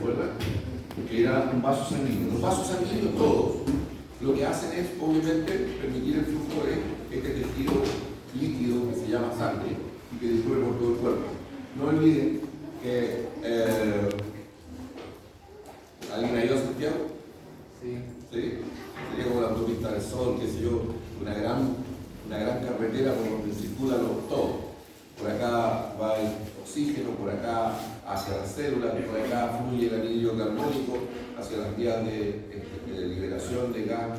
acuerdan? Que era un vaso sanguíneo. Los vasos sanguíneos todos lo que hacen es, obviamente, permitir el flujo de este tejido líquido que se llama sangre y que discurre por todo el cuerpo. No olviden que ¿alguien ha ido a Santiago? Sí. ¿Sí? Sería como la autopista del Sol, qué sé yo, una gran carretera por donde circula todo. Por acá va el oxígeno, por acá hacia las células, por acá fluye el anhídrido carbónico hacia las vías de liberación de gas,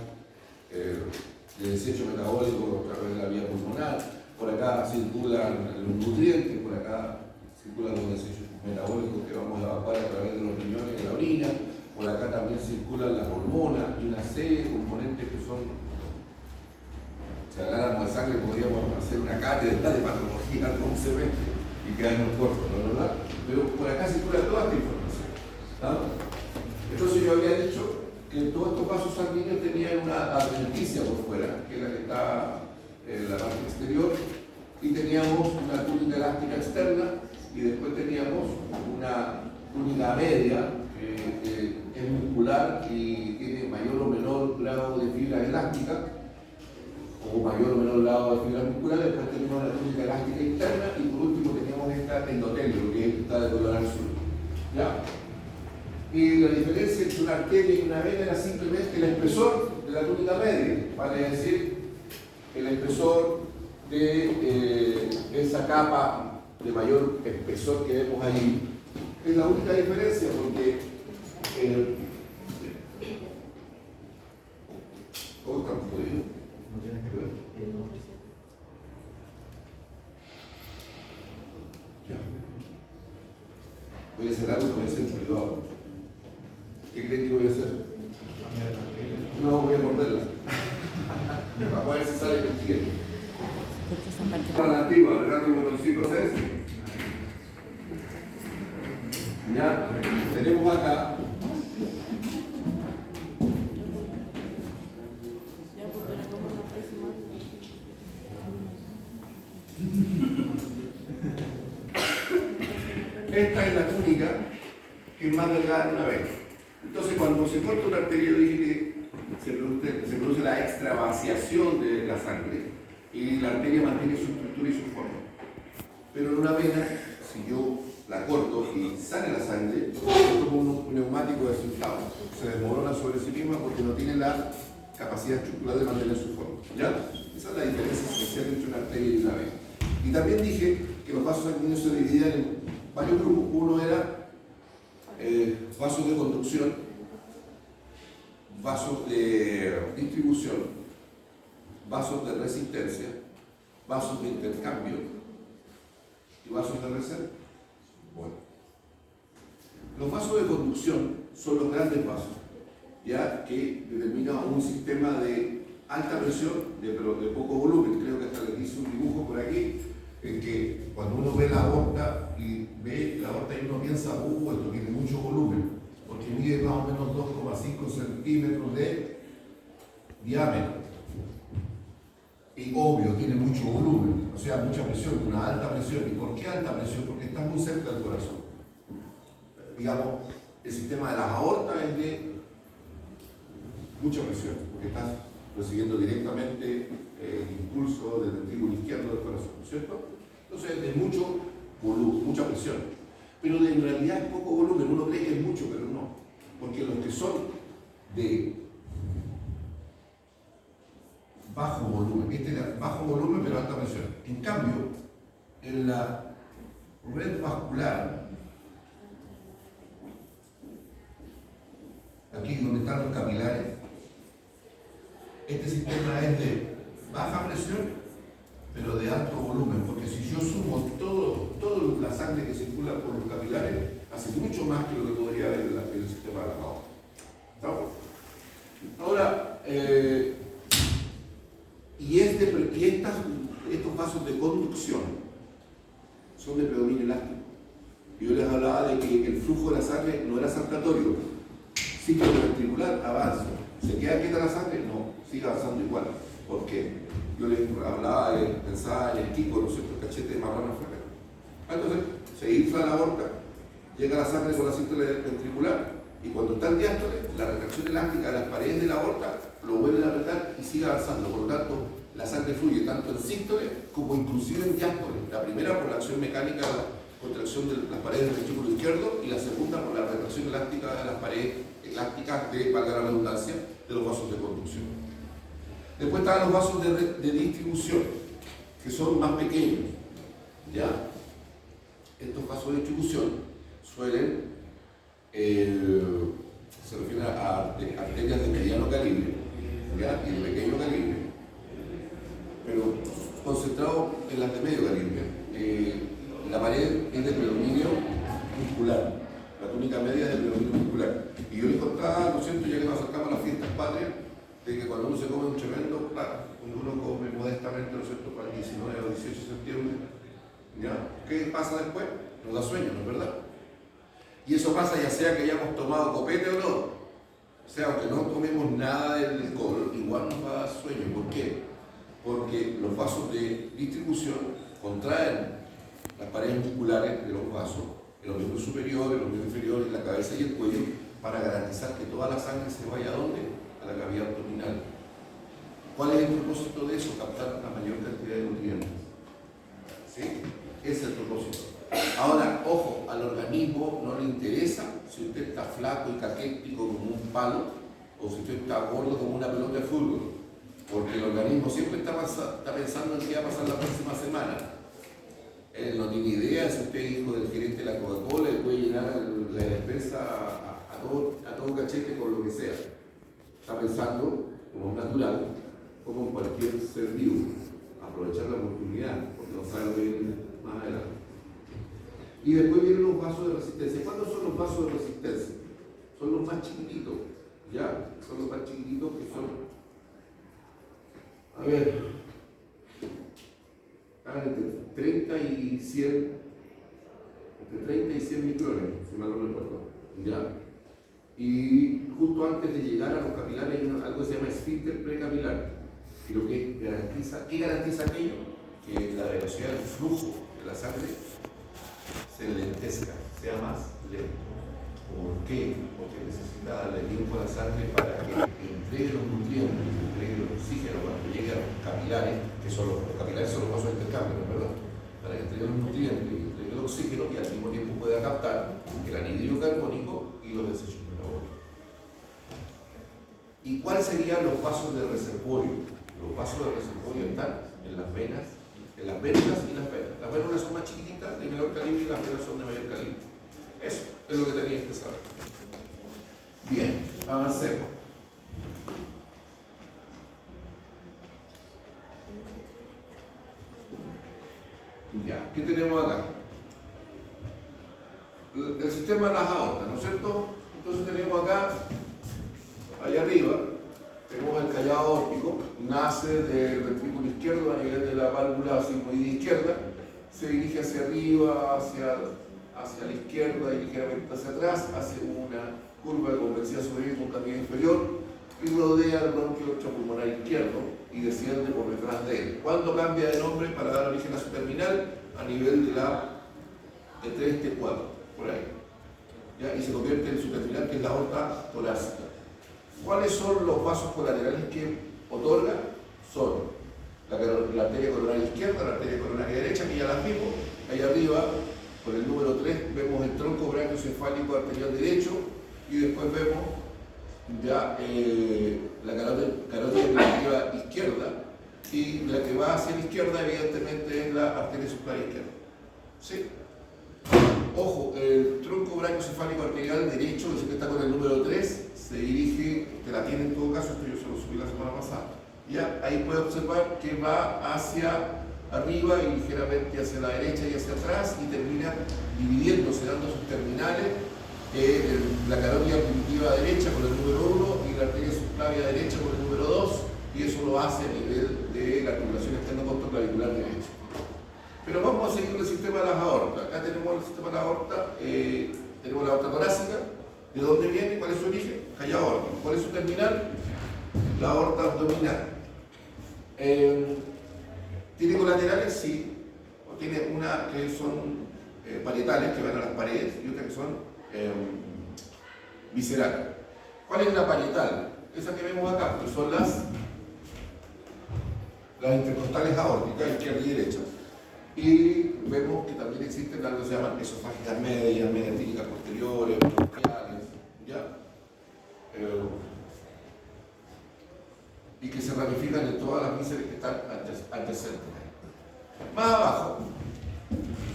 de desecho metabólico a través de la vía pulmonar. Por acá circulan los nutrientes, por acá circulan los desechos metabólicos que vamos a evacuar a través de los riñones y la orina. Por acá también circulan las hormonas y una serie de componentes que son, si habláramos de sangre podríamos hacer una cátedra de patología, cómo se ve y quedarnos cortos, ¿no es verdad? Pero por acá circula toda esta información, ¿no? Entonces yo había dicho que todos estos vasos sanguíneos tenían una adventicia por fuera, que es la que está en la parte exterior, y teníamos una túnica elástica externa y después teníamos una túnica media que es muscular y tiene mayor o menor grado de fibra elástica o mayor o menor grado de fibra muscular. Después tenemos la túnica elástica interna y por último teníamos esta endotelio que está de color azul. ¿Ya? Y la diferencia entre una arteria y una vena era simplemente el espesor de la túnica media, vale decir, el espesor de esa capa de mayor espesor que vemos ahí. Es la única diferencia porque ¿cómo están podidos? No tienes que ver. Ya. Voy a hacer algo que voy a hacer en privado. ¿Qué creen que voy a hacer? No, voy a morderla. Vamos a ver si sale el siguiente. Para la antigua, ¿verdad? Como los chicos es. Ya, tenemos acá esta es la túnica que es más delgada de una vez. Entonces cuando se corta una arteria, yo dije que se produce la extravasiación de la sangre y la arteria mantiene su estructura y su forma. Pero en una vena, si yo la corto y sale la sangre, es como un neumático desinflado. Se desmorona sobre sí misma porque no tiene la capacidad estructural de mantener su forma. ¿Ya? Esa es la diferencia esencial entre una arteria y una vena. Y también dije que los vasos sanguíneos se dividían en varios grupos. Uno era vasos de conducción, vasos de distribución, vasos de resistencia, vasos de intercambio y vasos de reserva. Bueno, los vasos de conducción son los grandes vasos, ya que determinan un sistema de alta presión, pero de poco volumen. Creo que hasta les hice un dibujo por aquí, en que cuando uno ve la aorta y ve la aorta y uno piensa, esto tiene mucho volumen, porque mide más o menos 2,5 centímetros de diámetro. Y obvio, tiene mucho volumen, o sea, mucha presión, una alta presión. ¿Y por qué alta presión? Porque está muy cerca del corazón. Digamos, el sistema de las aortas es de mucha presión, porque estás recibiendo directamente el impulso del ventrículo izquierdo del corazón, ¿cierto? Entonces es de mucho volumen, mucha presión. Pero en realidad es poco volumen, uno cree que es mucho, pero no. Porque los que son de bajo volumen, este era bajo volumen pero alta presión. En cambio, en la red vascular, aquí donde están los capilares, este sistema es de baja presión pero de alto volumen, porque si yo sumo toda la sangre que circula por los capilares, hace mucho más que lo que podría haber en el sistema de la aorta. ¿Estamos? Ahora, estos vasos de conducción son de predominio elástico. Yo les hablaba de que el flujo de la sangre no era saltatorio. Ciclo ventricular, avanza. ¿Se queda quieta la sangre? No, sigue avanzando igual. ¿Por qué? Yo les hablaba, pensaba en el Kiko, ¿no es cierto? El cachete de marrano flaca. Entonces, se infla la aorta, llega la sangre por la cinta ventricular, diástole, la retracción elástica de las paredes de la aorta lo vuelve a apretar y sigue avanzando. Por lo tanto, la sangre fluye tanto en sístole como inclusive en diástole. La primera por la acción mecánica de la contracción de las paredes del ventrículo izquierdo y la segunda por la retracción elástica de las paredes elásticas de, valga la redundancia, de los vasos de conducción. Después están los vasos de distribución, que son más pequeños. ¿Ya? Estos vasos de distribución suelen, se refieren a arterias de mediano calibre, ¿ya? Y de pequeño calibre, pero concentrado en las de medio calibre. La pared es de predominio muscular, la túnica media es de predominio muscular. Y yo les contaba, ¿no es cierto?, ya que nos acercamos a las fiestas patrias, de que cuando uno se come un tremendo plato, cuando uno come modestamente, ¿no es cierto?, para el 19 o 18 de septiembre, ¿ya? ¿Qué pasa después? Nos da sueño, ¿no es verdad? Y eso pasa ya sea que hayamos tomado copete o no. O sea, aunque no tomemos nada del alcohol, igual nos va a dar sueño. ¿Por qué? Porque los vasos de distribución contraen las paredes musculares de los vasos, en los miembros superiores, los miembros inferiores, la cabeza y el cuello, para garantizar que toda la sangre se vaya ¿a dónde? A la cavidad abdominal. ¿Cuál es el propósito de eso? Captar la mayor cantidad de nutrientes. ¿Sí? Ese es el propósito. Ahora, ojo, al organismo no le interesa si usted está flaco y caquético como un palo o si usted está gordo como una pelota de fútbol, porque el organismo siempre está pensando en qué va a pasar la próxima semana. Él no tiene idea si usted es hijo del gerente de la Coca-Cola y puede llenar la despensa a todo cachete con lo que sea. Está pensando, como es natural, como en cualquier ser vivo, aprovechar la oportunidad, porque no sabe lo que viene más adelante. Y después vienen los vasos de resistencia. ¿Cuántos son los vasos de resistencia? Son los más chiquititos, ¿ya? Son los más chiquititos que son, a ver, entre 30 y 100, entre 30 y 100 micrones, si mal no recuerdo, ¿ya? Y justo antes de llegar a los capilares hay algo que se llama esfínter precapilar. Y lo que garantiza, ¿qué garantiza aquello? Que la velocidad del flujo de la sangre se lentezca, sea más lento. ¿Por qué? Porque necesita darle tiempo a la sangre para que entregue los nutrientes, entregue el oxígeno cuando llegue a los capilares, que son los capilares son los vasos de intercambio, ¿verdad? Para que entregue los nutrientes y entregue el oxígeno y al mismo tiempo pueda captar el anhídrido carbónico y los desechos metabólicos. ¿Y cuáles serían los vasos de reservorio? Los vasos de reservorio están en las venas, en las vértebras y las venas. Las vértebras son más chiquititas, de menor calibre, y las venas son de mayor calibre. Eso es lo que tenías que saber. Bien, avancemos. Ya, ¿qué tenemos acá? El sistema de las aortas, ¿no es cierto? Entonces tenemos acá, allá arriba, tenemos el callado aórtico, nace del ventrículo izquierdo a nivel de la válvula sigmoidea izquierda, se dirige hacia arriba, hacia la izquierda y ligeramente hacia atrás, hace una curva de convexidad superior con cavidad inferior y rodea el bronquio extrapulmonar izquierdo y desciende por detrás de él. ¿Cuándo cambia de nombre para dar origen a su terminal? A nivel de la T3, T4, por ahí. ¿Ya? Y se convierte en su terminal, que es la aorta torácica. ¿Cuáles son los vasos colaterales que otorga? Son la arteria coronaria izquierda, la arteria coronaria derecha, que ya las vimos. Ahí arriba, con el número 3, vemos el tronco brachiocefálico arterial derecho y después vemos ya la carótida primitiva izquierda, y la que va hacia la izquierda evidentemente es la arteria subclaviana izquierda. ¿Sí? Ojo, el tronco brachiocefálico arterial derecho, que está con el número 3, se dirige, te la tiene en todo caso, esto yo se lo subí la semana pasada. Ya, ahí puede observar que va hacia arriba y ligeramente hacia la derecha y hacia atrás y termina dividiéndose, dando sus terminales, la carótida primitiva derecha con el número 1 y la arteria subclavia derecha con el número 2, y eso lo hace a nivel de la articulación externo-contoclavicular derecha. Pero vamos a seguir el sistema de las aortas. Acá tenemos el sistema de la aorta, tenemos la aorta torácica. ¿De dónde viene? ¿Cuál es su origen? Callado aórtico. ¿Cuál es su terminal? La aorta abdominal. ¿Tiene colaterales? Sí. Tiene una que son parietales, que van a las paredes, y otra que son viscerales. ¿Cuál es la parietal? Esa que vemos acá, que son las intercostales aórticas, izquierda y derecha. Y vemos que también existen algo que se llaman esofágicas medias, medias típicas posteriores, bronquiales, ¿ya? Y que se ramifican en todas las vísceras que están adyacentes. Más abajo,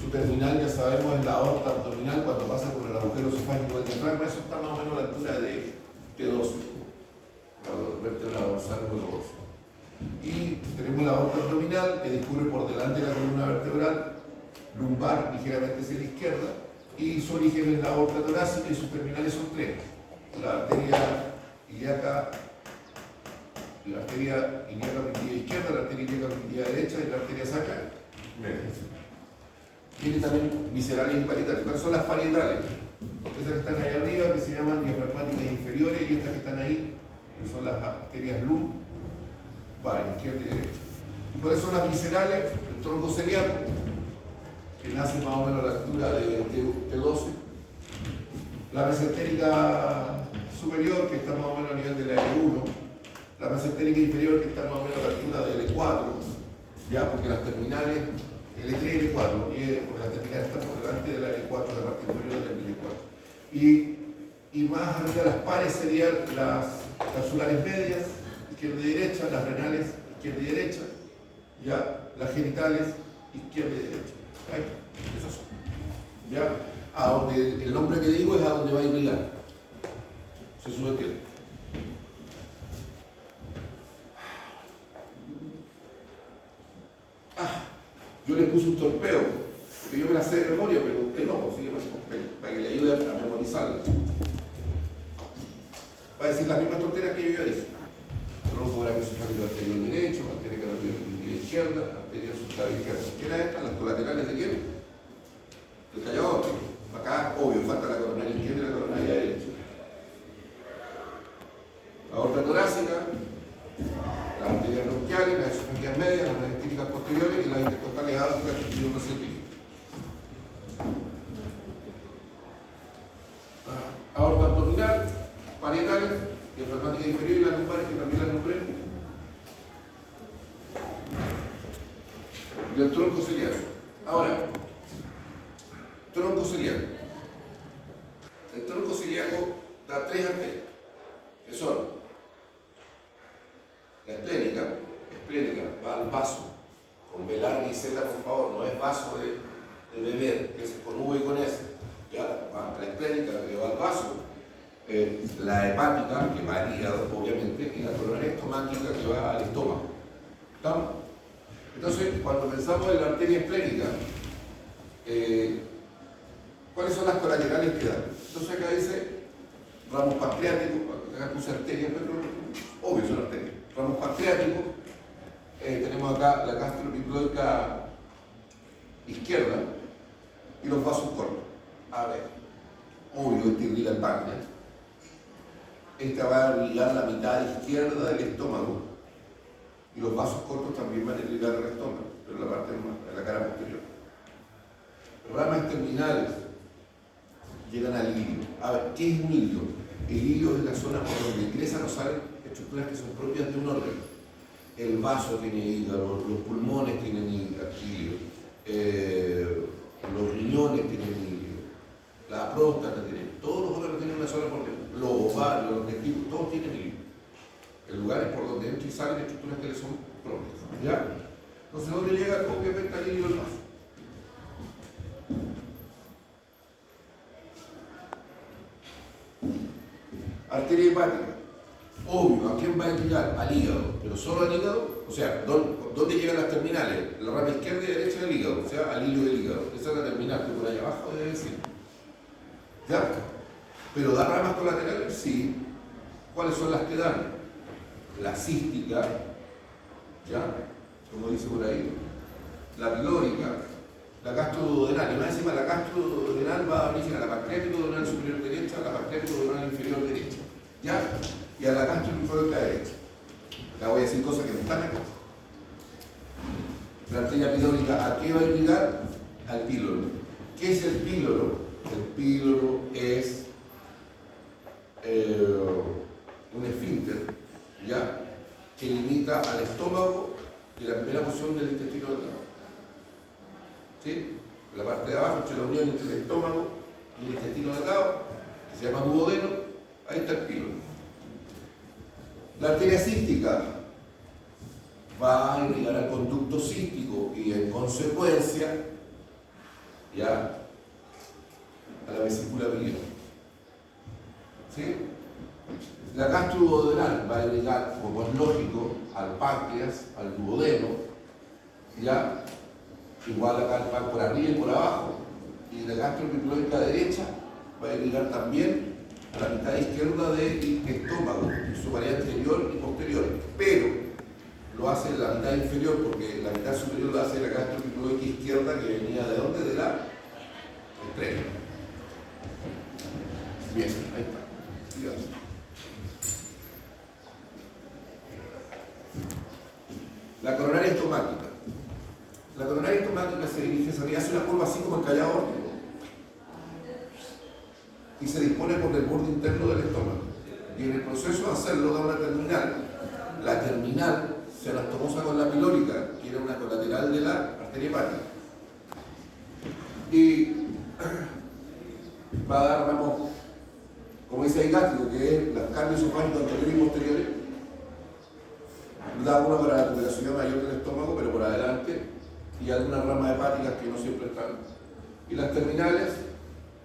su terminal ya sabemos es la aorta abdominal cuando pasa por el agujero esofágico del diafragma, eso está más o menos a la altura de T12, la vértebra dorsal número 12. Y tenemos la aorta abdominal que discurre por delante de la columna vertebral, lumbar ligeramente hacia la izquierda, y su origen es la aorta torácica y sus terminales son tres: la arteria ilíaca, la arteria ilíaca pitidia izquierda, la arteria ilíaca pitidia derecha y la arteria sacra media. Tiene también viscerales y parietales. ¿Cuáles son las parietales? Estas que están ahí arriba, que se llaman diafragmáticas inferiores, y estas que están ahí, que son las arterias lumbar, izquierda y derecha. ¿Y cuáles son las viscerales? El tronco celíaco, que nace más o menos a la altura de T12. La mesentérica superior, que está más o menos a nivel de la L1. La mesentérica inferior, que está más o menos a la altura de L4, ya, porque las terminales, L3 y L4, porque las terminales están por delante de la L4, de la parte inferior del L4. Y más arriba las pares serían las capsulares medias, izquierda y derecha, las renales, izquierda y derecha, ya, las genitales, izquierda y derecha. ¿Right? Esas son. ¿Ya? A donde el nombre que digo es a donde va a irrigar. Se sube el pie. Yo le puse un torpeo, porque yo me la sé de memoria, pero usted no, así que para que le ayude a memorizarla. Va a decir las mismas tonteras que yo ya dije. Tronco braquio esofágico anterior derecho, arteria carotídea izquierda, arteria subclaviana izquierda. ¿Qué era esta? Las colaterales de quién? Del callado. Acá, obvio, falta la coronaria izquierda y la coronaria derecha. La aorta torácica, las arterias bronquiales, las esofágicas medias, las medias típicas posteriores y las intercostales aórticas que tienen una científica. Aorta abdominal, parietales, diafragmática inferior y las lumbares, que también las nombré. Y el tronco celíaco. Ahora, tronco celíaco. El tronco celíaco da tres arterias, que son la esplénica va al vaso, con B larga y Z, por favor, no es vaso de beber, que es con V y con S. Ya, la esplénica que va al vaso, la hepática, que va al hígado, obviamente, y la coronaria estomática, que va al estómago. ¿Estamos? Entonces, cuando pensamos en la arteria esplénica, ¿cuáles son las colaterales que dan? Entonces acá dice ramos pancreáticos, acá puse arterias, pero obvio son arterias. Ramos pancreáticos, tenemos acá la gastroliploica izquierda y los vasos cortos. A ver, obvio, este irriga el páncreas. Esta va a irrigar la mitad izquierda del estómago y los vasos cortos también van a irrigar el estómago, pero en la parte en la cara posterior. Ramas terminales llegan al ilio. A ver, ¿qué es un ilio? El ilio es la zona por donde ingresan o salen estructuras que son propias de un órgano. El vaso tiene hígado, los pulmones tienen ilio, los riñones tienen ilio, la próstata tiene, todos los órganos tienen una sola por dentro, los ovarios, los testículos, todos tienen ilio. El lugar es por donde entran y salen estructuras que les son propias. ¿Ya? Entonces, ¿dónde llega obviamente al ilio del vaso? Arteria hepática. Obvio, ¿a quién va a llegar? Al hígado, pero solo al hígado. O sea, ¿dónde llegan las terminales? La rama izquierda y derecha del hígado, o sea, al hilo del hígado. Esa es la terminal, que por allá abajo debe decir. ¿Ya? ¿Pero da ramas colaterales? Sí. ¿Cuáles son las que dan? La cística, ¿ya? Como dice por ahí. La pilórica, la gastroduodenal. Y más encima, la gastroduodenal va a origen a la pancreático-duodenal superior derecha, a la pancreático-duodenal inferior derecha. ¿Ya? Y a la gastrolinfórica derecha. Acá voy a decir cosas que no están acá. La arteria pilórica, ¿a qué va a irrigar? Al píloro. ¿Qué es el píloro? El píloro es limita al estómago y la primera porción del intestino delgado. ¿Sí? La parte de abajo, entre la unión entre el estómago y el intestino delgado, que se llama duodeno, ahí está el píloro. La arteria cística va a irrigar al conducto cístico y en consecuencia ya a la vesícula biliar. ¿Sí? La gastroduodenal va a irrigar, como es lógico, al páncreas, al duodeno, ya igual acá el pan por arriba y por abajo, y la gastroepiploica derecha va a irrigar también a la mitad izquierda del estómago, en su variante anterior y posterior, pero lo hace en la mitad inferior porque la mitad superior lo hace la gastroepiploica izquierda, que venía de dónde? De la estrella. Bien, ahí está. Sigamos. La coronaria estomática. La coronaria estomática se dirige, se hace una curva así como el callado órtico y se dispone por el borde interno del estómago. Y en el proceso de hacerlo da una terminal. La terminal se anastomosa con la pilórica, que era una colateral de la arteria hepática. Y va a dar, vamos, como dice ahí gástrico, que es las carnes esofágicas anteriores y posteriores. Da una para la tuberosidad mayor del estómago, pero por adelante, y algunas ramas hepáticas que no siempre están. Y las terminales,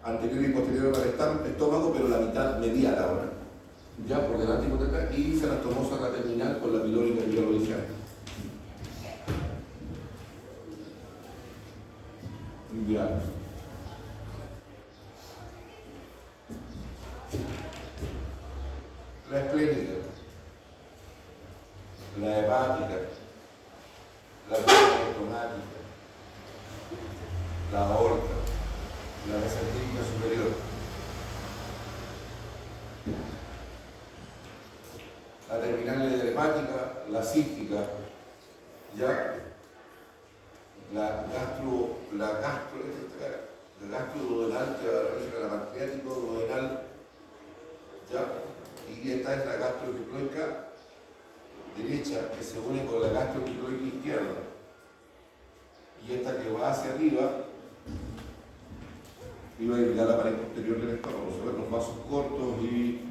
anterior y posterior para el estómago, pero la mitad medial ahora, ya por delante y por detrás, y se anastomosa la terminal con la pilórica y lo decía. Ya. La esplénica, la hepática, la estomática, la aorta, la mesentería superior, la terminal de la hepática, la cística, ya, la gastroduodenal, que va a la pancreático duodenal, ya, y esta es la gastroepiploica derecha, que se une con la gastroepiploica izquierda, y esta que va hacia arriba iba a irrigar la pared posterior del estómago, se ven los vasos cortos y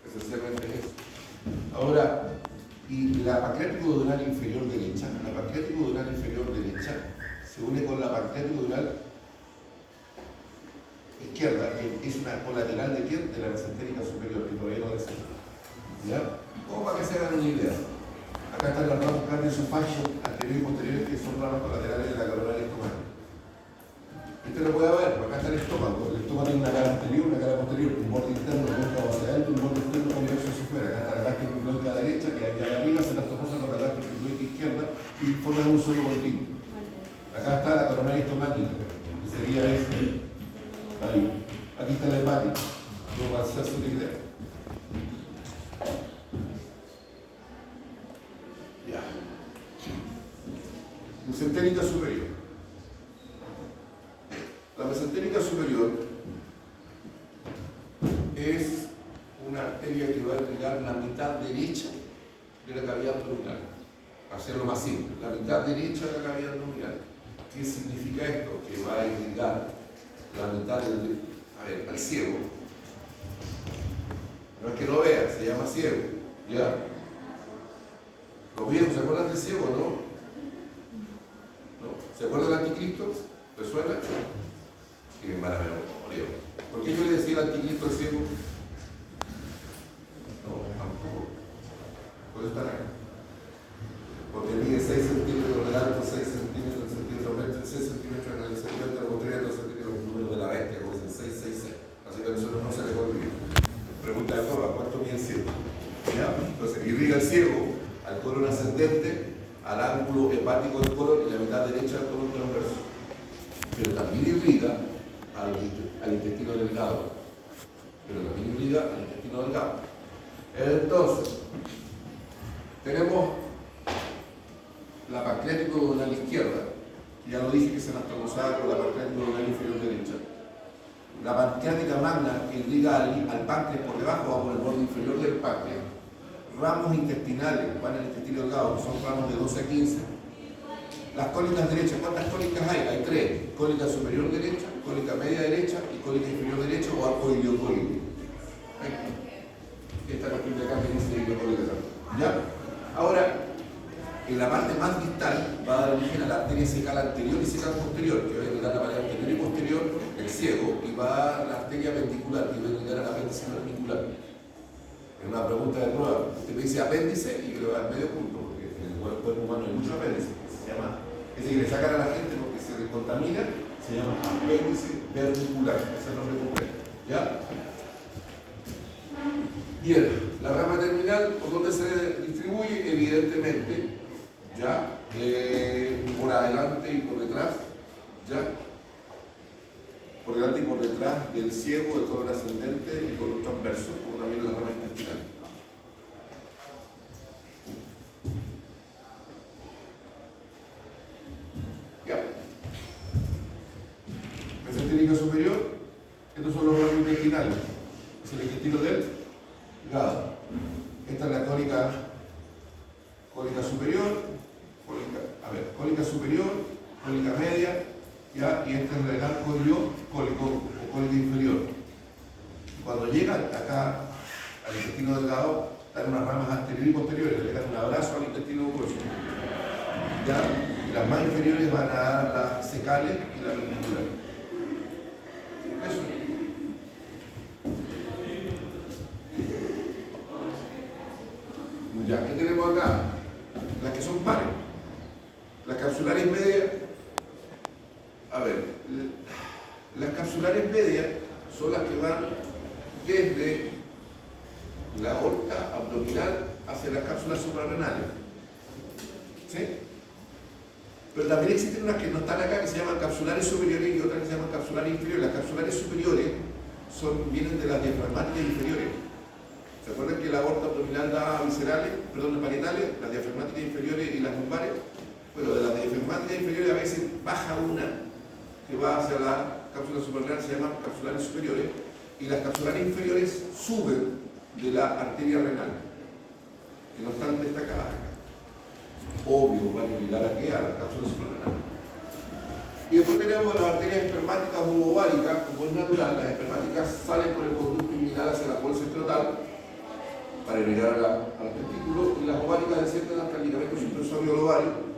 esencialmente es eso. Ahora, y la pancreático duodenal inferior derecha, la pancreático duodenal inferior derecha se une con la pancreático duodenal izquierda, que es una colateral de quién? De la mesentérica superior, que todavía no decimos. ¿Ya? Como para que se hagan una idea. Acá están las ramas cardioesofágicas anteriores y posteriores, que son ramas colaterales de la coronaria estomática. Usted lo puede ver, acá está el estómago. El estómago tiene una cara anterior, una cara posterior, un borde interno, un borde hacia adentro, un borde externo convexo hacia afuera. Acá está la gastroepiploica derecha, que hay arriba, se la tomosa con la gastroepiploica izquierda y forman un solo continuo. Acá está la coronaria estomática, que sería este. Ahí. Aquí está la hepática. No va a ser su idea. Ya. Mesentérica superior. La mesentérica superior es una arteria que va a irrigar la mitad derecha de la cavidad abdominal. Para hacerlo más simple, la mitad derecha de la cavidad abdominal. ¿Qué significa esto? Que va a irrigar la mitad del, al ciego. No es que no vea, se llama ciego. ¿Ya? Los viejos, ¿se acuerdan del ciego, no? ¿No? ¿Se acuerdan del anticristo? ¿Resuena? Qué mala memoria. ¿Por qué yo le decía el anticristo al ciego? No, tampoco. Puede estar acá. Porque mide 6 centímetros de alto, 6 centímetros de centímetro metro, 6 centímetros en el centímetro contrario, 2 centímetros el número de la bestia, como dicen 666. Así que a nosotros no se le olvida. Pregunta de todas, ¿cuánto mide el ciego? ¿Ya? Entonces, irriga el ciego al colon ascendente, al ángulo hepático del colon y la mitad derecha del colon transverso. Pero también irriga al intestino delgado. Al intestino delgado. Entonces, tenemos la pancreático duodenal izquierda, ya lo dije que se anastomosaba con la pancreático duodenal inferior derecha. La pancreática magna que irriga al páncreas por debajo, o por el borde inferior del páncreas, ramos intestinales, van al intestino delgado, que son ramos de 12 a 15. Las cólicas derechas, ¿cuántas cólicas hay? Hay 3. Cólica superior derecha, cólica media derecha y cólica inferior derecha o arcoileocólica. Esta cuestión de acá me dice ileocólica también. ¿Ya? Ahora, en la parte más distal va a dar origen a la arteria cecal anterior y cecal posterior, que va a irrigar la pared anterior y posterior, el ciego, y va a la arteria ventricular, que va a irrigar a la apéndice ventricular. Es una pregunta de prueba. Usted me dice apéndice y le va a dar medio punto, porque en el cuerpo humano hay muchos apéndices. Se llama, ese que le sacan a la gente porque se contamina, se llama apéndice ventricular. Ese es el nombre completo. ¿Ya? Bien, la rama terminal, ¿por dónde se distribuye? Evidentemente, ya, por adelante y por detrás, ya, por delante y por detrás del ciego, del colon ascendente y colon transverso, como también la rama intestinal. Ya. Mesentérica superior, estos son los ramos intestinales, es el intestino del hígado. Esta es la cólica superior, cólica superior, cólica media, ¿ya? Y esta es el arco cólico o cólica inferior. Cuando llegan acá al intestino delgado, dan unas ramas anteriores y posteriores, le dan un abrazo al intestino grueso. ¿Ya? Y las más inferiores van a dar las cecales y la ventricular. Eso. Ya, ¿qué tenemos acá? Las que son pares. Las capsulares medias. A ver, las capsulares medias son las que van desde la aorta abdominal hacia las cápsulas suprarrenales. ¿Sí? Pero también existen unas que no están acá, que se llaman capsulares superiores y otras que se llaman capsulares inferiores. Las capsulares superiores vienen de las diafragmáticas inferiores. ¿Se acuerdan que la aorta abdominal da parietales, las diafragmáticas inferiores y las lumbares? Bueno, de las diafragmáticas inferiores a veces baja una que va hacia la cápsula suprarrenal, se llaman capsulares superiores, y las capsulares inferiores suben de la arteria renal, que no están destacadas acá. Obvio, van a llegar aquí a la cápsula suprarrenal. Y después tenemos las arterias espermáticas u ováricas, como es natural, las espermáticas salen por el conducto inguinal hacia la bolsa escrotal para irrigar al testículo, y las ováricas descienden hasta el ligamento supresório del ovario,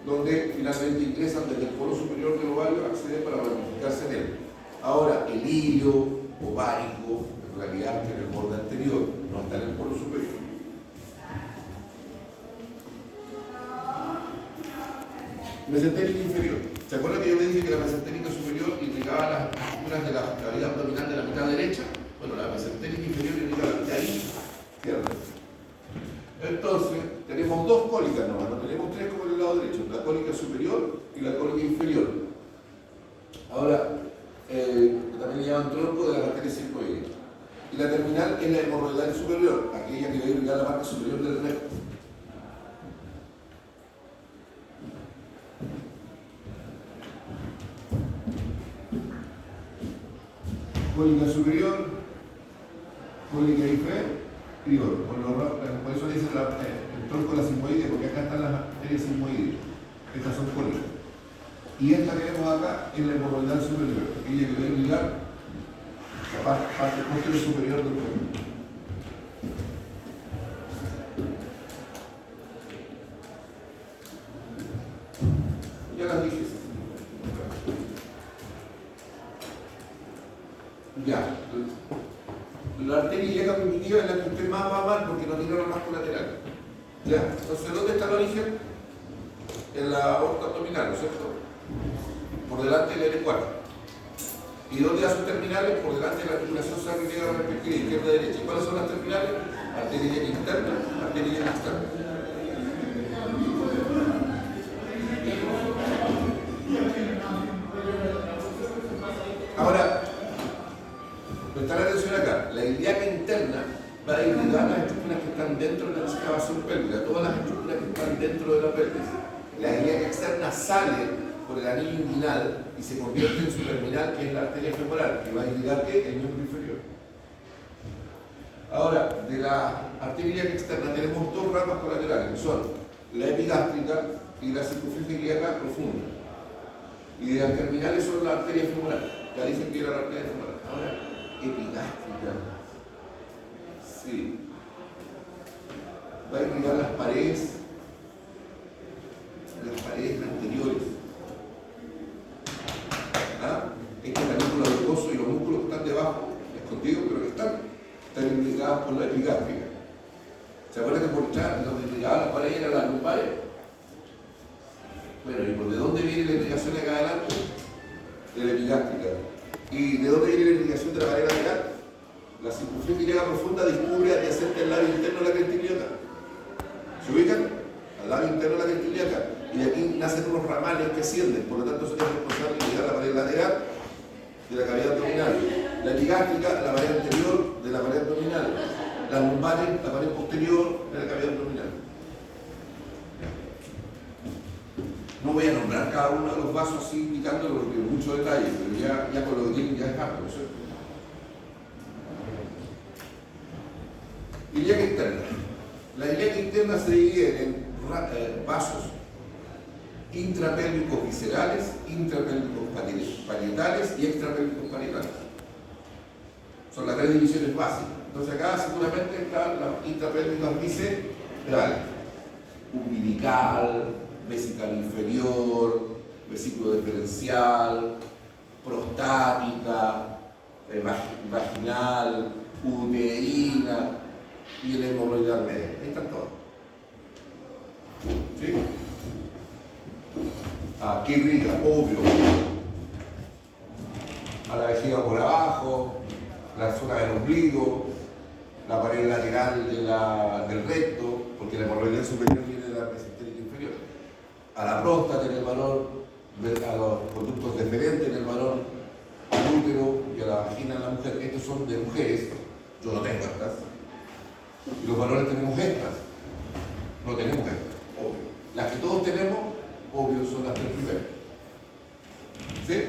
donde finalmente ingresan desde el polo superior del ovario, acceden para ramificarse en él. Ahora, el hilio ovárico, en realidad, está en el borde anterior, no está en el polo superior. Mesentérica inferior. ¿Se acuerdan que yo le dije que la mesentérica superior irrigaba las estructuras de la cavidad abdominal de la mitad derecha? Bueno, la mesentérica inferior irriga la mitad izquierda. Entonces, tenemos dos cólicas nomás, no tenemos tres como en el lado derecho, la cólica superior y la cólica inferior. Ahora, también le llaman tronco de la arteria sigmoide. Y la terminal es la hemorroidal superior, aquella que va a irrigar la parte superior del recto. Cólica superior, cólica inferior. Por eso dicen el tronco de la sigmoide, porque acá están las arterias sigmoides. Estas son cólicas. Y esta que vemos acá es la hemorroidal superior, aquella que va a irrigar la parte posterior superior del cuerpo. Ya las dije. Ya. La arteria ilíaca primitiva es la que usted más va a amar porque no tiene ramas colaterales. ¿Ya? Entonces, ¿dónde está el origen? En la aorta abdominal, ¿no es cierto? Por delante del L4. ¿Y dónde da sus terminales? Por delante de la articulación sacroiliaca respectiva, izquierda y derecha. ¿Y cuáles son las terminales? Arteria ilíaca interna, arteria ilíaca externa. Ahora, prestar atención acá, la ilíaca interna va a irrigar las estructuras que están dentro de la excavación pélvica, todas las estructuras que están dentro de la pelvis. La ilíaca externa sale por el anillo inguinal y se convierte en su terminal, que es la arteria femoral, que va a irrigar ¿qué? El miembro inferior. Ahora, de la arteria ilíaca externa tenemos dos ramas colaterales, que son la epigástrica y la circunferencia ilíaca profunda. Y las terminales son la arteria femoral. Ya dicen que era la arteria femoral. Ahora, epigástrica. Sí. Va a irrigar las paredes anteriores. ¿Ah? Este canículo adiposo y los músculos que están debajo, escondidos, pero que están irrigados por la epigástrica. ¿Se acuerdan que por detrás, donde irrigaban las paredes eran las lumbares? Bueno, ¿y por de dónde viene la irrigación acá adelante? De la epigástrica. ¿Y de dónde viene la irrigación de la pared lateral? La circunferencia ilíaca profunda discurre adyacente al labio interno de la cresta ilíaca. ¿Se ubican? Al labio interno de la cresta ilíaca. Y de aquí nacen unos ramales que ascienden, por lo tanto es responsable de irrigar la pared lateral de la cavidad abdominal. La epigástrica, la pared anterior de la pared abdominal. Las lumbares, la pared posterior de la cavidad abdominal. No voy a nombrar cada uno de los vasos así indicándolo porque en mucho detalle, pero ya con lo que tienen ya es rápido, ¿no es cierto? Ilíaca interna. La ilíaca interna se divide en vasos intrapélvicos viscerales, intrapélvicos parietales y extrapélvicos parietales. Son las tres divisiones básicas. Entonces acá seguramente están las intrapélvicas viscerales, umbilical, vesical inferior, vesículo diferencial, prostática, vaginal, uterina y el hemorroidal medio. Ahí están todos. ¿Sí? ¿Qué irriga? Obvio. A la vejiga por abajo, la zona del ombligo, la pared lateral del recto, porque la hemorroidal superior viene de la mesentérica inferior. A la próstata en el varón, a los conductos deferentes en el varón, al útero y a la vagina en la mujer. Estos son de mujeres, yo no tengo estas. Y los varones tenemos estas. No tenemos estas, obvio. Las que todos tenemos, obvio, son las tres primeras. ¿Sí?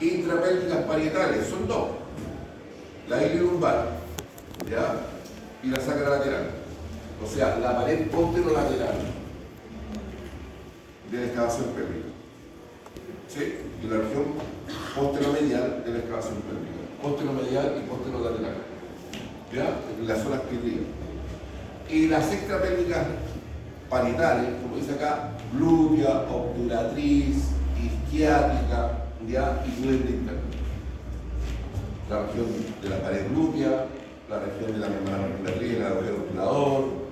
Intrapélvicas parietales, son dos. La iliolumbar, ¿ya? Y la sacra lateral. O sea, la pared posterolateral de la excavación pélvica. ¿Sí? Y la región posteromedial de la excavación pélvica. Posteromedial y posterolateral. ¿Ya? En las zonas que irrigan. Y las extrapélvicas parietales, como dice acá, glútea, obturatriz, isquiática, ¿ya? Y duende interna. La región de la pared glútea, la región de la membrana muscular, la del obturador,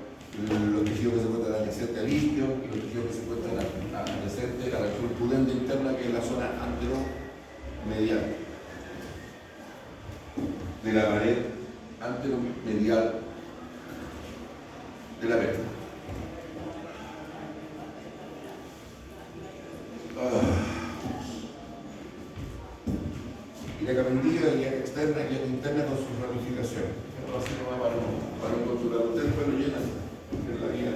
los tejidos que se encuentran adyacentes al isquio y los tejidos que se encuentran adyacentes a la región pudente interna, que es la zona anteromedial de la pared anteromedial de la vértebra. Ilíaca mendiga, ilíaca externa, ilíaca interna con sus ramificaciones. Esto así nomás para un consultador. Ustedes después lo llenan en la guía.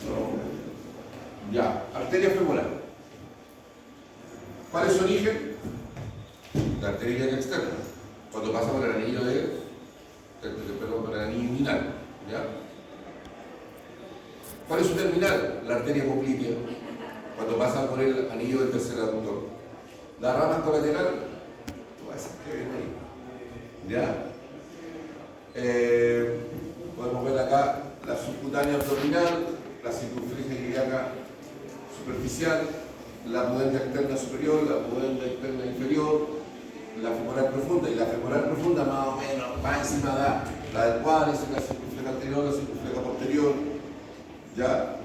No. Ya, arteria femoral. ¿Cuál es su origen? La arteria ilíaca externa. Cuando pasa por el anillo por el anillo inguinal. ¿Ya? ¿Cuál es su terminal? La arteria poplitea. Cuando pasa por el anillo del tercer aductor. La rama colateral, todas esas que ven ahí. ¿Ya? Podemos ver acá la subcutánea abdominal, la circunferencia ilíaca superficial, la pudenda externa superior, la pudenda externa inferior, la femoral profunda, y la femoral profunda más o menos va encima de la del cuádriceps, la circunfleja anterior, la circunfleja posterior. ¿Ya?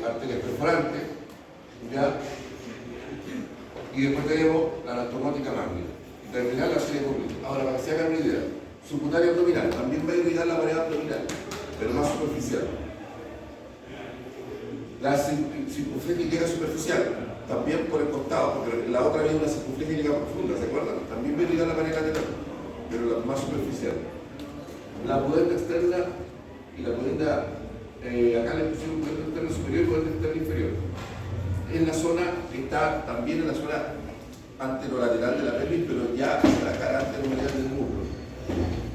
Arterias perforantes, ¿ya? Y después tenemos la anastomática magna y terminar la arteria poplitea. Ahora, para que se hagan una idea, subcutánea abdominal también va a irrigar la pared abdominal, pero más superficial. La circunfleja ilíaca superficial, también por el costado, porque la otra viene una circunfleja ilíaca profunda, ¿se acuerdan? También va a irrigar la pared lateral, pero la más superficial. La pudenda externa y la pudenda, acá le pusieron pudenda externa superior y pudenda externa inferior. en la zona, está también en la zona anterolateral de la pelvis, pero ya en la cara anteromedial del muslo.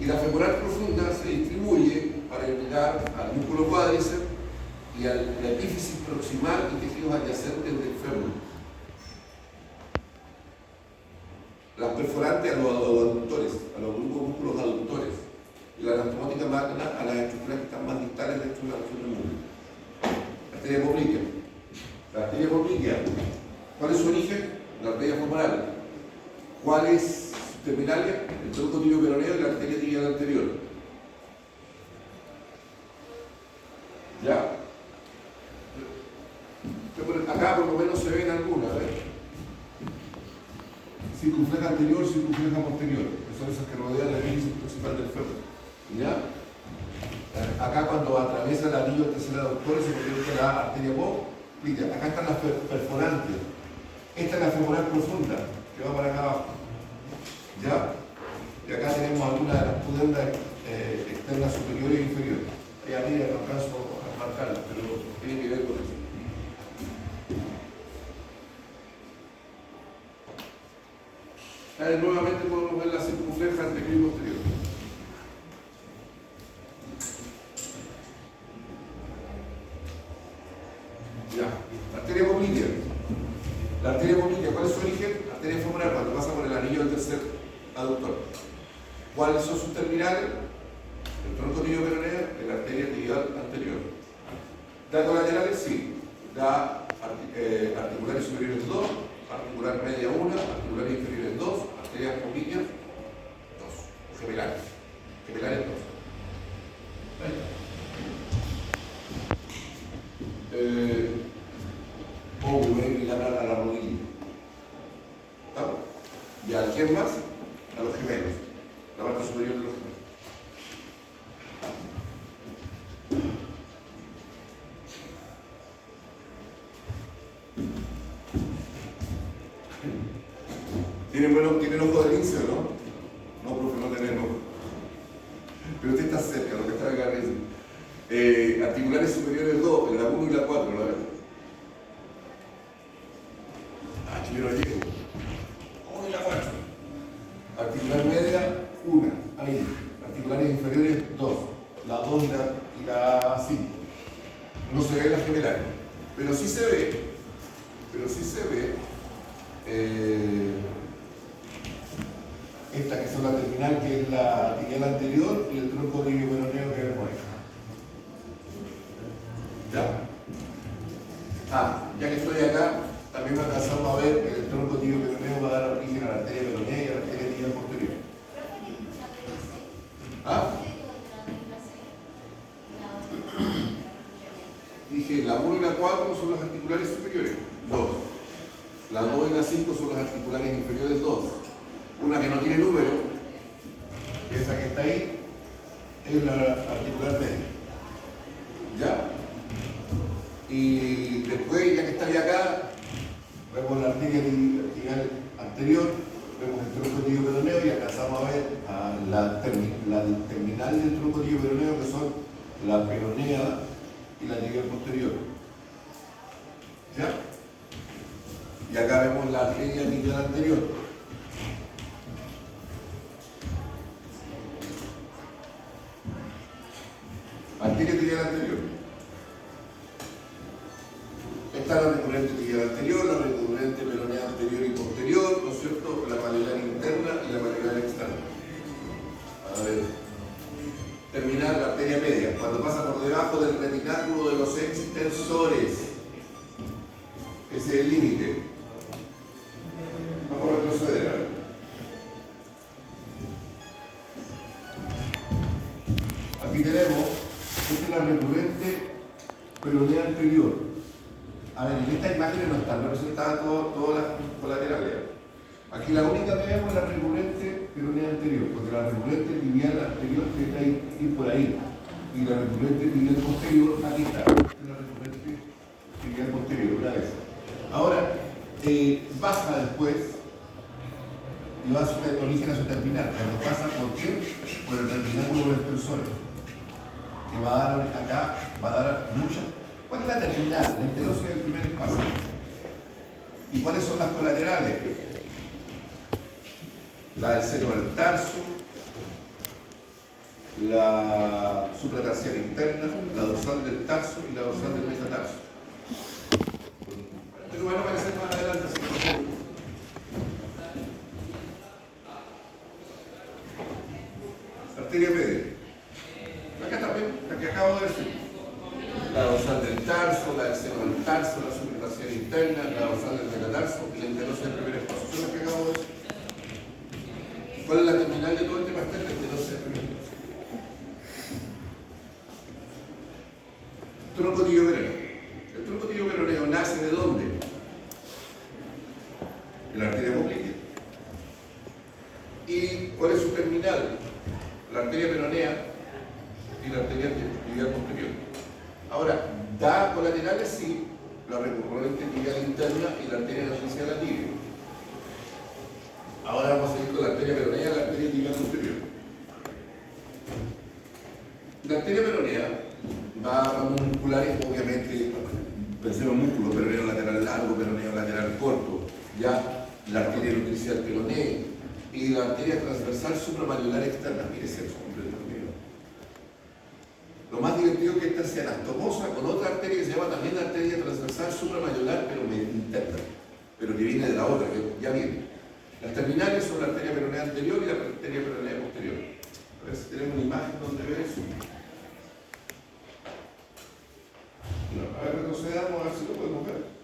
Y la femoral profunda se distribuye para llegar al músculo cuádriceps y a la epífisis proximal y tejidos adyacentes del fémur. Las perforantes a los aductores, a los grupos músculos aductores, y la anastomática magna a las estructuras que están más distales dentro de la región del músculo. La arteria poplitea. La arteria poplitea, ¿cuál es su origen? La arteria femoral. ¿Cuál es su terminalia? El tronco tibio peroneo y la arteria tibial anterior. ¿Ya? Acá por lo menos se ven algunas, ¿ves? Circunfleja anterior, circunfleja posterior, que son esas que rodean la epífisis principal del fémur. ¿Ya? Acá cuando atraviesa el anillo tercer aductor se convierte en la arteria poplitea. Acá están las perforantes. Esta es la femoral profunda, que va para acá abajo. ¿Ya? Y acá tenemos algunas de las pudendas externas superiores e inferiores. Ahí arriba no alcanzo a marcarlas, pero tiene que ver con eso. Nuevamente podemos ver la circunfleja anterior y posterior. Ya, la arteria poplitea. La arteria poplitea, ¿cuál es su origen? La arteria femoral, cuando pasa por el anillo del tercer aductor. ¿Cuáles son sus terminales? El tronco tibio peroneo y la arteria tibial anterior. Datos laterales, sí. Da articulares superiores 2, articular media 1, articulares inferiores 2, arterias popliteas 2, gemelares. Gemelares 2. O bilateral a la rodilla. ¿Estamos? ¿Y a quién más? A los gemelos. La parte superior de los gemelos. ¿Tienen ojo de lince o no? No, profe, no tenemos. Pero usted está cerca, lo que está acá arriba. Articulares superiores 2, en la 1 y la 4, ¿la ves? Ah, yo no llego. 1 y la 4. Articular media, 1, ahí. Articulares inferiores, 2. La 2 y la 5. No se ve la gemelares. Pero sí se ve. Esta que son la terminal, que es la tibial anterior, y el tronco tibio peroneo que vemos ahí. Ya que estoy acá, también alcanzamos a ver que el tronco tibio peroneo va a dar origen a la arteria peronea y a la arteria tibial posterior. Dije, la 1 y la 4 son las articulares superiores, 2. La 2 y la 5 son las articulares inferiores, 2. Una que no tiene número, esa que está ahí, es la articular media. ¿Ya? Y después, ya que está ahí acá, vemos la arteria tibial anterior, vemos el tronco tibio peroneo y alcanzamos a ver la terminal del tronco tibio peroneo, que son la peronea y la tibial posterior. ¿Ya? Y acá vemos la arteria tibial anterior. Arteria tibial anterior. Está la recurrente tibial anterior, la recurrente peronea anterior y posterior, ¿no es cierto? La paleolar interna y la paleolar externa. A ver. Terminar la arteria media, cuando pasa por debajo del retináculo de los extensores. Ese es el límite. Vamos a retroceder. Aquí tenemos, esta es la recurrente peronea anterior. A ver, en estas imágenes no están representadas todas las colaterales. Aquí la única que vemos es la recurrente peronea anterior, porque la recurrente tibial anterior está ahí por ahí. Y la recurrente tibial posterior, aquí está. Esta es la recurrente tibial posterior, una vez. Ahora, baja después y va a su origen a su terminal. Cuando pasa por qué? Por el termináculo de los extensores. Que va a dar acá, va a dar mucha. ¿Cuál es la terminal? La enterosis del primer espacio. ¿Y cuáles son las colaterales? La del seno del tarso, la supratarsiana interna, la dorsal del tarso y la dorsal del metatarso. Pero van a aparecer más adelante. Arteria media. Acá también, la que acabo de decir. La dorsal del tarso, la del seno del tarso, la supratarsiana interna, la dorsal del metatarso y la interosea del primer espacio. Son las que acabo de decir. ¿Cuál es la terminal de todo este pastel? La interosea del primer espacio. Tronco tibio-peroneo. El tronco tibio-peroneo nace de ¿dónde? En la arteria poplitea. ¿Y cuál es su terminal? La arteria peronea y la arteria tibial posterior. Ahora, da colaterales sí, la recurrente tibial interna y la arteria nasal de la tibia. Ahora vamos a seguir con la arteria peronea y la arteria tibial posterior. La arteria peronea va a ramos musculares, obviamente, pensemos en músculo, peroneo lateral largo, peroneo lateral corto, ya la arteria nutricial peronea y la arteria transversal supramalular externa. Mire ese completo. Lo más divertido es que esta sea anastomosa con otra arteria que se llama también arteria transversal supramalular, pero interna, pero que viene de la otra, que ya viene. Las terminales son la arteria peronea anterior y la arteria peronea posterior. A ver si tenemos una imagen donde ve eso. A ver, retrocedamos a ver si lo podemos ver.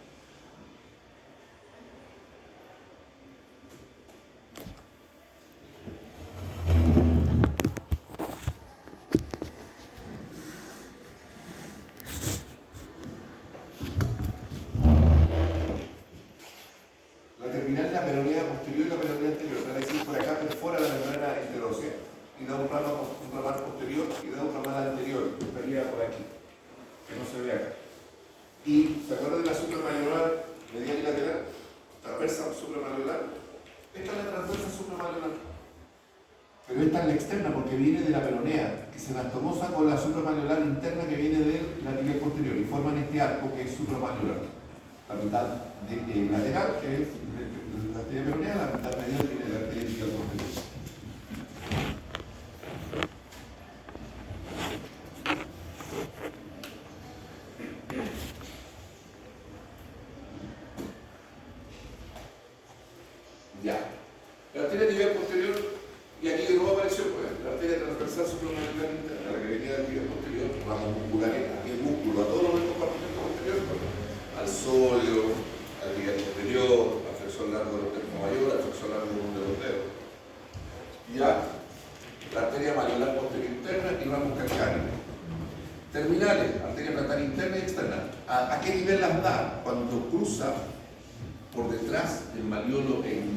La terminal es la peronea posterior y la peronea anterior. Es decir, por acá perfora la membrana interósea y da un ramal posterior y da un ramal anterior, que estaría por aquí, que no se ve acá. Y, ¿se acuerdan de la supramalular medial y lateral? Transversa supramalular. Esta es la transversa supramalular. Pero esta es la externa porque viene de la peronea, que se anastomosa con la supramalular interna que viene de la tibial posterior y forman este arco que es supramalular. La mitad lateral, que es la arteria peronea, la mitad medial viene de la arteria tibial posterior. Ya. La arteria tibial posterior, y aquí de nuevo apareció, pues, la arteria transversal supramalular interna, la que venía del tibial posterior, ramos musculares, aquí el músculo, a todos los compartimentos posteriores, al sóleo, al tibial posterior, al flexor largo del tercio mayor, al flexor largo de los dedos. Ya, la arteria malular posterior interna y ramos calcáreos. Terminales, arteria plantar interna y externa. ¿A qué nivel las da? Cuando cruza por detrás del malleolo en